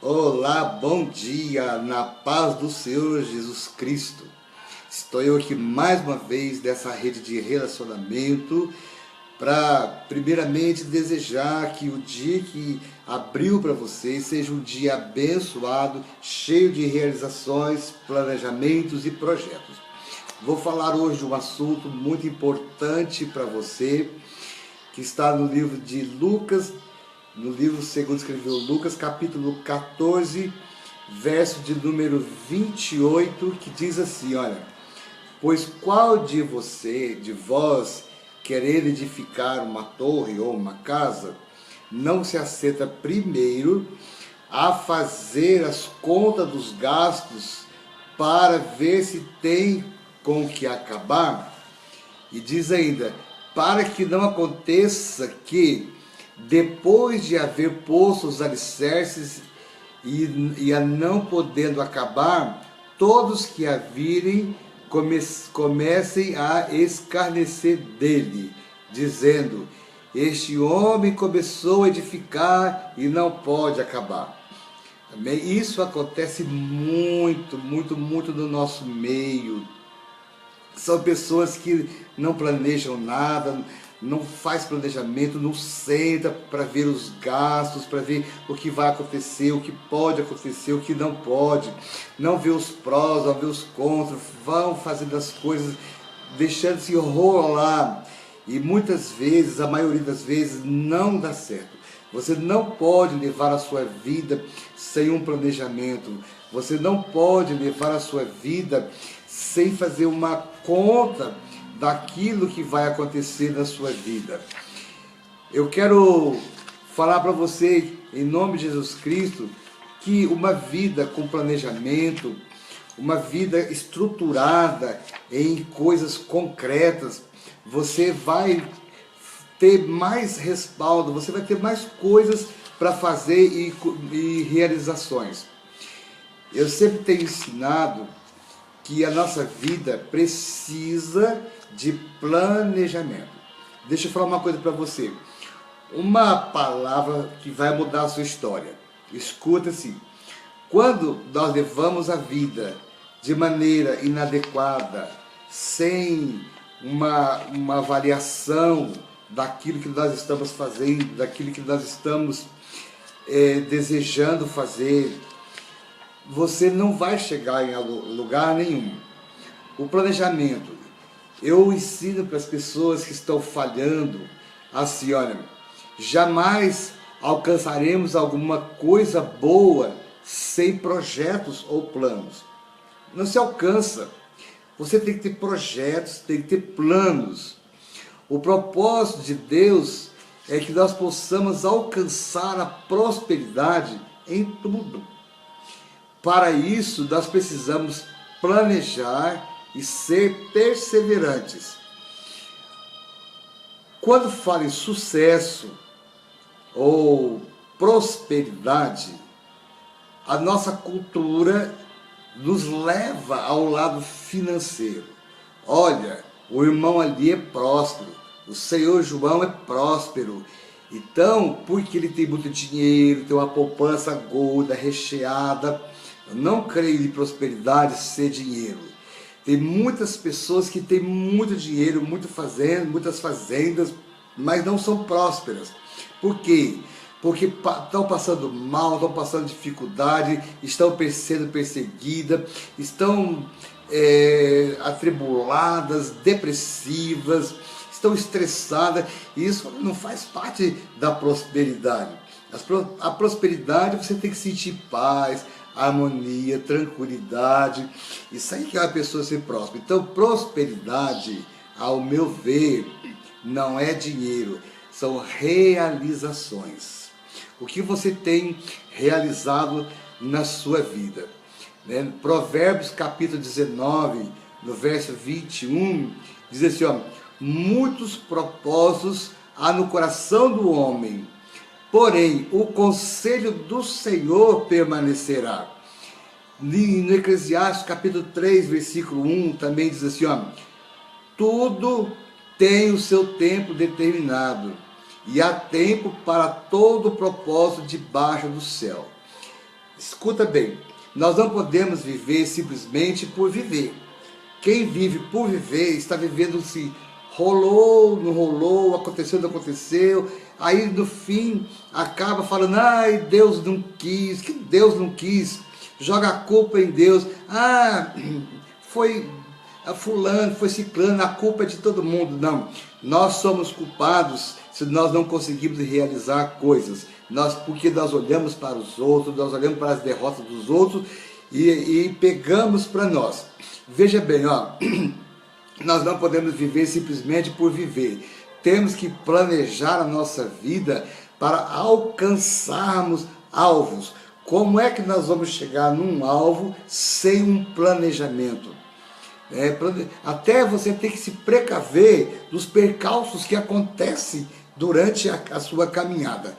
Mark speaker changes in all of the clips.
Speaker 1: Olá, bom dia, na paz do Senhor Jesus Cristo. Estou eu aqui mais uma vez nessa rede de relacionamento para primeiramente desejar que o dia que abriu para vocês seja um dia abençoado, cheio de realizações, planejamentos e projetos. Vou falar hoje de um assunto muito importante para você, que está no livro de Lucas, no livro segundo escreveu Lucas, capítulo 14, verso de número 28, que diz assim, olha: pois qual de vós, querer edificar uma torre ou uma casa, não se assenta primeiro a fazer as contas dos gastos para ver se tem com que acabar? E diz ainda, para que não aconteça que, depois de haver posto os alicerces e a não podendo acabar, todos que a virem comecem a escarnecer dele, dizendo, este homem começou a edificar e não pode acabar. Amém? Isso acontece muito no nosso meio. São pessoas que não planejam nada, não faz planejamento, não senta para ver os gastos, para ver o que vai acontecer, o que pode acontecer, o que não pode, não vê os prós, não vê os contras, vão fazendo as coisas, deixando-se rolar, e muitas vezes, a maioria das vezes, não dá certo. Você não pode levar a sua vida sem um planejamento, você não pode levar a sua vida sem fazer uma conta daquilo que vai acontecer na sua vida. Eu quero falar para você, em nome de Jesus Cristo, que uma vida com planejamento, uma vida estruturada em coisas concretas, você vai ter mais respaldo, você vai ter mais coisas para fazer e realizações. Eu sempre tenho ensinado que a nossa vida precisa de planejamento. Deixa eu falar uma coisa para você. Uma palavra que vai mudar a sua história. Escuta-se. Quando nós levamos a vida de maneira inadequada, sem uma avaliação daquilo que nós estamos fazendo, daquilo que nós estamos desejando fazer, você não vai chegar em lugar nenhum. O planejamento, eu ensino para as pessoas que estão falhando, assim, olha, jamais alcançaremos alguma coisa boa sem projetos ou planos. Não se alcança. Você tem que ter projetos, tem que ter planos. O propósito de Deus é que nós possamos alcançar a prosperidade em tudo. Para isso, nós precisamos planejar e ser perseverantes. Quando falo em sucesso ou prosperidade, a nossa cultura nos leva ao lado financeiro. Olha, o irmão ali é próspero, o senhor João é próspero. Então, porque ele tem muito dinheiro, tem uma poupança gorda, recheada, eu não creio em prosperidade ser dinheiro. Tem muitas pessoas que têm muito dinheiro, muitas fazendas, mas não são prósperas. Por quê? Porque estão passando mal, estão passando dificuldade, estão sendo perseguidas, estão atribuladas, depressivas, estão estressadas. E isso não faz parte da prosperidade. A prosperidade, você tem que sentir paz, harmonia, tranquilidade. Isso aí que é uma pessoa ser próspera. Então, prosperidade, ao meu ver, não é dinheiro, são realizações. O que você tem realizado na sua vida, né? Provérbios capítulo 19, no verso 21, diz assim, ó, muitos propósitos há no coração do homem, porém o conselho do Senhor permanecerá. No Eclesiastes capítulo 3, versículo 1, também diz assim, ó, tudo tem o seu tempo determinado, e há tempo para todo propósito debaixo do céu. escuta bem, nós não podemos viver simplesmente por viver. Quem vive por viver está vivendo se rolou, não rolou, aconteceu, não aconteceu. Aí no fim acaba falando, ai, Deus não quis, que Deus não quis. Joga a culpa em Deus. Ah, foi fulano, foi ciclano, a culpa é de todo mundo. Não, nós somos culpados se nós não conseguimos realizar coisas. Porque nós olhamos para os outros, nós olhamos para as derrotas dos outros e pegamos para nós. Veja bem, ó, nós não podemos viver simplesmente por viver. Temos que planejar a nossa vida para alcançarmos alvos. Como é que nós vamos chegar num alvo sem um planejamento? Até você tem que se precaver dos percalços que acontecem durante a sua caminhada.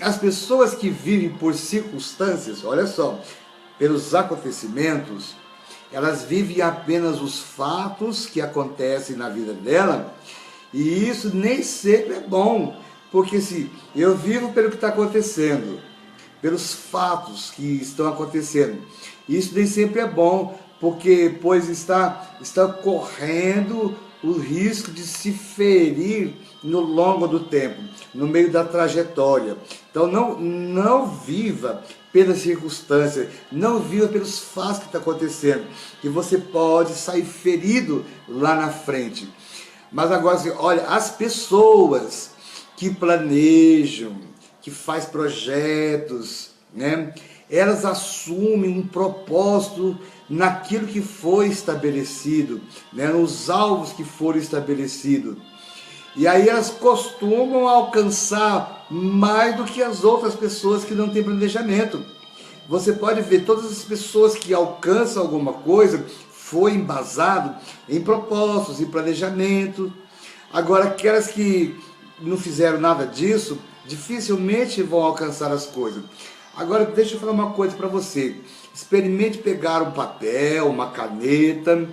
Speaker 1: As pessoas que vivem por circunstâncias, olha só, pelos acontecimentos, elas vivem apenas os fatos que acontecem na vida dela, e isso nem sempre é bom, porque se eu vivo pelo que está acontecendo, pelos fatos que estão acontecendo, isso nem sempre é bom, porque pois está correndo o risco de se ferir no longo do tempo, no meio da trajetória. Então não viva pelas circunstâncias, não viva pelos fatos que estão acontecendo, que você pode sair ferido lá na frente. Mas agora, assim, olha, as pessoas que planejam, que fazem projetos, né, elas assumem um propósito naquilo que foi estabelecido, né, nos alvos que foram estabelecidos. E aí elas costumam alcançar mais do que as outras pessoas que não têm planejamento. Você pode ver, todas as pessoas que alcançam alguma coisa foi embasado em propósitos, em planejamento. Agora, aquelas que não fizeram nada disso, dificilmente vão alcançar as coisas. Agora, deixa eu falar uma coisa para você. Experimente pegar um papel, uma caneta,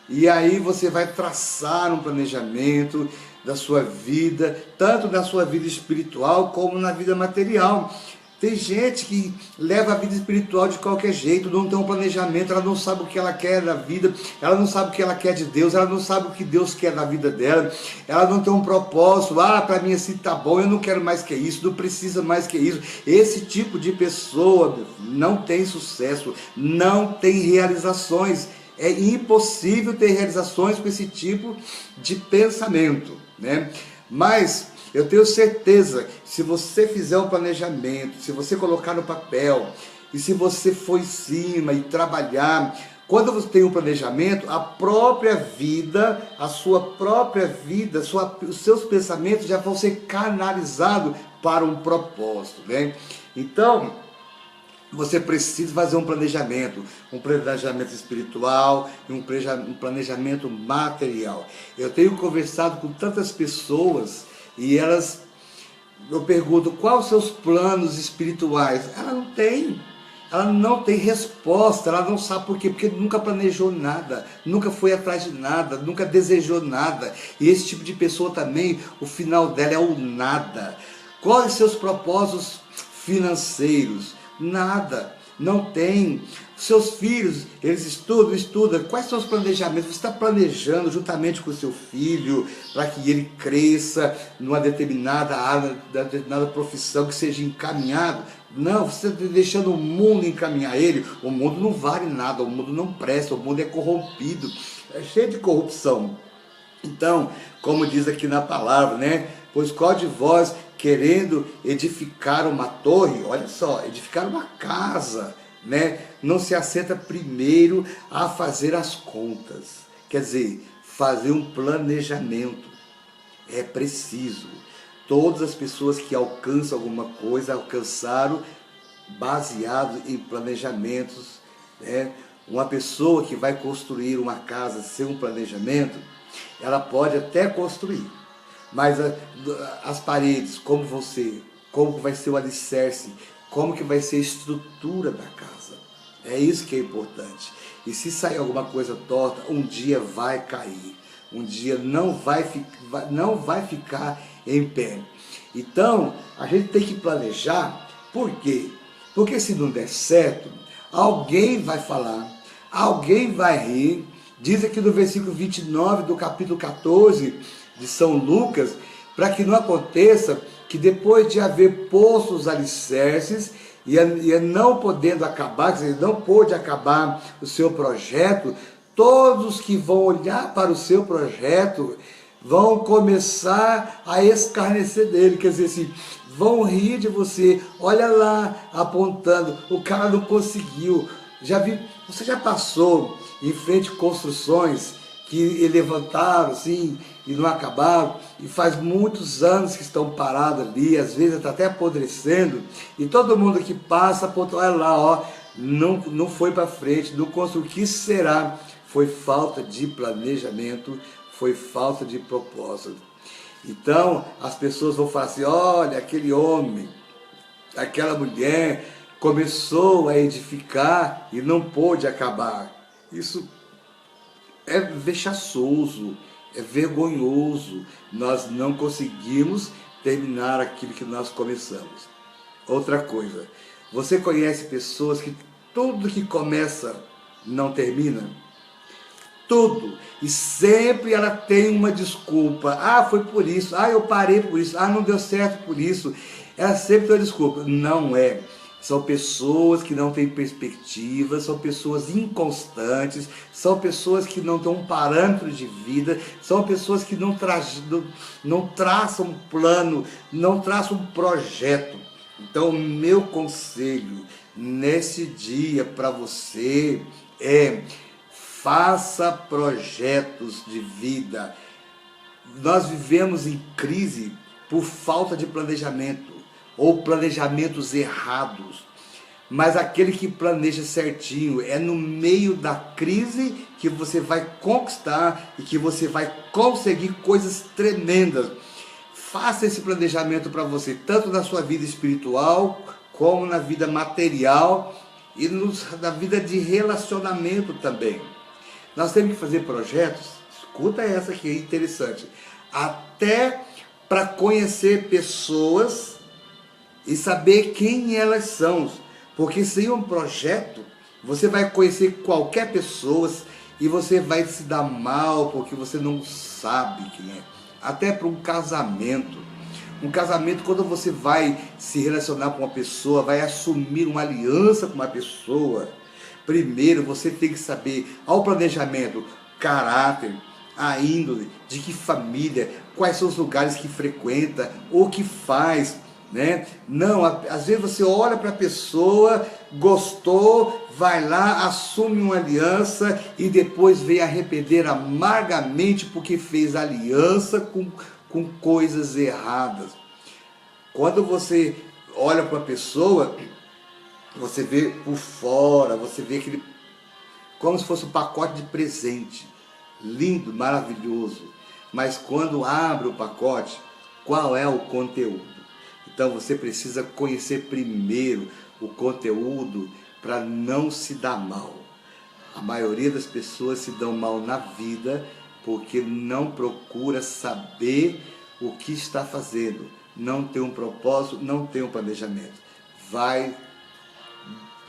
Speaker 1: e aí você vai traçar um planejamento da sua vida, tanto na sua vida espiritual como na vida material. Tem gente que leva a vida espiritual de qualquer jeito, não tem um planejamento, ela não sabe o que ela quer da vida, ela não sabe o que ela quer de Deus, ela não sabe o que Deus quer da vida dela, ela não tem um propósito, para mim assim tá bom, eu não quero mais que isso, não precisa mais que isso. Esse tipo de pessoa não tem sucesso, não tem realizações, é impossível ter realizações com esse tipo de pensamento, né? Mas eu tenho certeza, se você fizer um planejamento, se você colocar no papel, e se você for em cima e trabalhar, quando você tem um planejamento, a própria vida, a sua própria vida, os seus pensamentos já vão ser canalizados para um propósito, né? Então, você precisa fazer um planejamento espiritual e um planejamento material. Eu tenho conversado com tantas pessoas e eu pergunto, quais os seus planos espirituais? Ela não tem resposta, ela não sabe por quê, porque nunca planejou nada, nunca foi atrás de nada, nunca desejou nada. E esse tipo de pessoa também, o final dela é o nada. Quais os seus propósitos financeiros? Nada, não tem. Seus filhos, eles estudam. Quais são os planejamentos? Você está planejando juntamente com o seu filho para que ele cresça numa determinada área, determinada profissão que seja encaminhado? Não, você está deixando o mundo encaminhar ele. O mundo não vale nada, o mundo não presta, o mundo é corrompido, é cheio de corrupção. Então, como diz aqui na palavra, né? Pois qual de vós, querendo edificar uma torre, olha só, edificar uma casa, né, não se assenta primeiro a fazer as contas, quer dizer, fazer um planejamento. É preciso. Todas as pessoas que alcançam alguma coisa, alcançaram baseado em planejamentos, né? Uma pessoa que vai construir uma casa sem um planejamento, ela pode até construir, mas as paredes, como vai ser o alicerce, como que vai ser a estrutura da casa. É isso que é importante. E se sair alguma coisa torta, um dia vai cair. Um dia não vai ficar em pé. Então, a gente tem que planejar. Por quê? Porque se não der certo, alguém vai falar, alguém vai rir. Diz aqui no versículo 29 do capítulo 14 de São Lucas, para que não aconteça que depois de haver posto os alicerces e não podendo acabar, quer dizer, não pôde acabar o seu projeto, todos que vão olhar para o seu projeto vão começar a escarnecer dele, quer dizer assim, vão rir de você. Olha lá, apontando, o cara não conseguiu. Você já passou em frente a construções que levantaram assim e não acabaram, e faz muitos anos que estão parados ali, às vezes está até apodrecendo, e todo mundo que passa aponta, olha lá, ó, não foi para frente, não construiu. O que será? Foi falta de planejamento, foi falta de propósito. Então as pessoas vão falar assim, olha, aquele homem, aquela mulher começou a edificar e não pôde acabar. Isso é vexaçoso, é vergonhoso. Nós não conseguimos terminar aquilo que nós começamos. Outra coisa, você conhece pessoas que tudo que começa não termina? Tudo. E sempre ela tem uma desculpa. Ah, foi por isso. Ah, eu parei por isso. Ah, não deu certo por isso. Ela sempre tem uma desculpa. Não é. São pessoas que não têm perspectiva, são pessoas inconstantes, são pessoas que não têm um parâmetro de vida, são pessoas que não traçam um plano, não traçam um projeto. Então, o meu conselho nesse dia para você é: faça projetos de vida. Nós vivemos em crise por falta de planejamento, ou planejamentos errados. Mas aquele que planeja certinho, é no meio da crise que você vai conquistar e que você vai conseguir coisas tremendas. Faça esse planejamento para você, tanto na sua vida espiritual, como na vida material e na vida de relacionamento também. Nós temos que fazer projetos, escuta essa que é interessante, até para conhecer pessoas e saber quem elas são. Porque sem um projeto, você vai conhecer qualquer pessoa e você vai se dar mal porque você não sabe quem é. Até para um casamento. Um casamento, quando você vai se relacionar com uma pessoa, vai assumir uma aliança com uma pessoa, primeiro você tem que saber ao planejamento, caráter, a índole, de que família, quais são os lugares que frequenta, o que faz, né? Não, às vezes você olha para a pessoa, gostou, vai lá, assume uma aliança e depois vem arrepender amargamente porque fez aliança com coisas erradas. Quando você olha para a pessoa, você vê por fora, você vê aquele como se fosse um pacote de presente, lindo, maravilhoso, mas quando abre o pacote, qual é o conteúdo? Então você precisa conhecer primeiro o conteúdo para não se dar mal. A maioria das pessoas se dão mal na vida porque não procura saber o que está fazendo, não tem um propósito, não tem um planejamento. Vai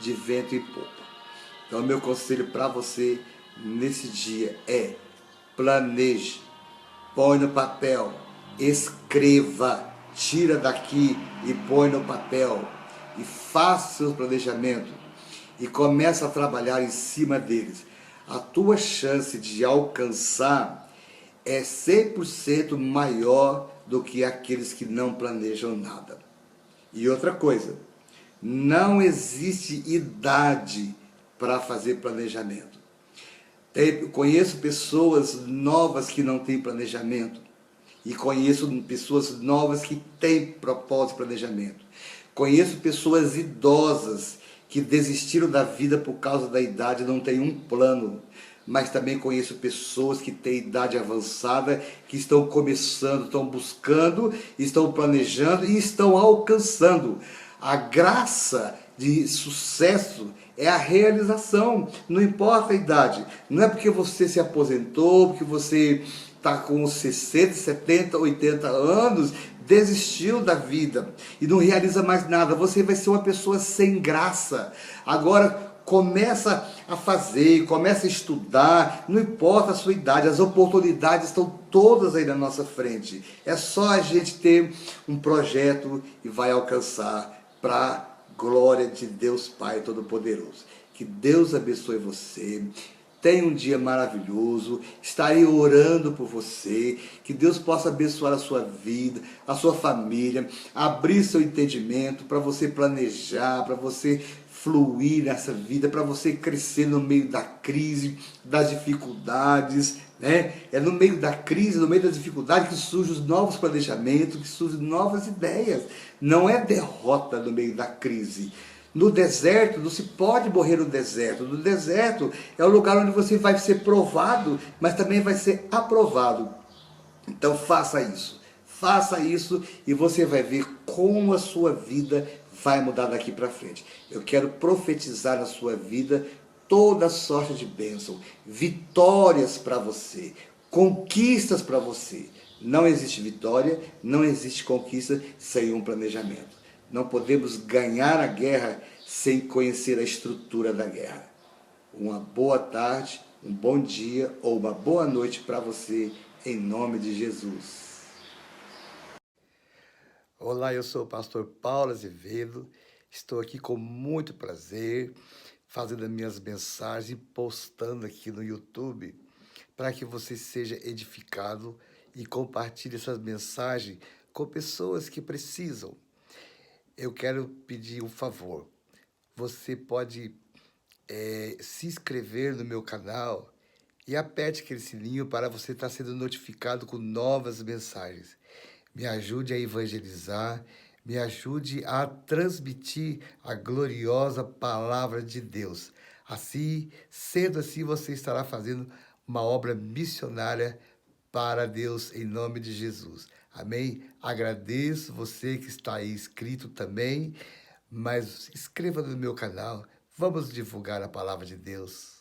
Speaker 1: de vento em popa. Então meu conselho para você nesse dia é: planeje, põe no papel, escreva, tira daqui e põe no papel e faça seu planejamento e começa a trabalhar em cima deles. A tua chance de alcançar é 100% maior do que aqueles que não planejam nada. E outra coisa, não existe idade para fazer planejamento. Conheço pessoas novas que não têm planejamento. E conheço pessoas novas que têm propósito e planejamento. Conheço pessoas idosas que desistiram da vida por causa da idade, não têm um plano. Mas também conheço pessoas que têm idade avançada, que estão começando, estão buscando, estão planejando e estão alcançando. A graça de sucesso é a realização, não importa a idade. Não é porque você se aposentou, porque você está com 60, 70, 80 anos, desistiu da vida e não realiza mais nada. Você vai ser uma pessoa sem graça. Agora, começa a fazer, começa a estudar, não importa a sua idade, as oportunidades estão todas aí na nossa frente. É só a gente ter um projeto e vai alcançar para a glória de Deus Pai Todo-Poderoso. Que Deus abençoe você. Tenha um dia maravilhoso, estarei orando por você, que Deus possa abençoar a sua vida, a sua família, abrir seu entendimento para você planejar, para você fluir nessa vida, para você crescer no meio da crise, das dificuldades, né? É no meio da crise, no meio da dificuldade que surgem os novos planejamentos, que surgem novas ideias. Não é derrota no meio da crise. No deserto, não se pode morrer no deserto. No deserto é o lugar onde você vai ser provado, mas também vai ser aprovado. Então faça isso e você vai ver como a sua vida vai mudar daqui para frente. Eu quero profetizar na sua vida toda sorte de bênção, vitórias para você, conquistas para você. Não existe vitória, não existe conquista sem um planejamento. Não podemos ganhar a guerra sem conhecer a estrutura da guerra. Uma boa tarde, um bom dia ou uma boa noite para você, em nome de Jesus. Olá, eu sou o pastor Paulo Azevedo. Estou aqui com muito prazer, fazendo as minhas mensagens e postando aqui no YouTube, para que você seja edificado e compartilhe essas mensagens com pessoas que precisam. Eu quero pedir um favor. Você pode se inscrever no meu canal e aperte aquele sininho para você estar sendo notificado com novas mensagens. Me ajude a evangelizar, me ajude a transmitir a gloriosa palavra de Deus. Assim, sendo assim, você estará fazendo uma obra missionária para Deus, em nome de Jesus. Amém? Agradeço você que está aí inscrito também, mas inscreva no meu canal. Vamos divulgar a palavra de Deus.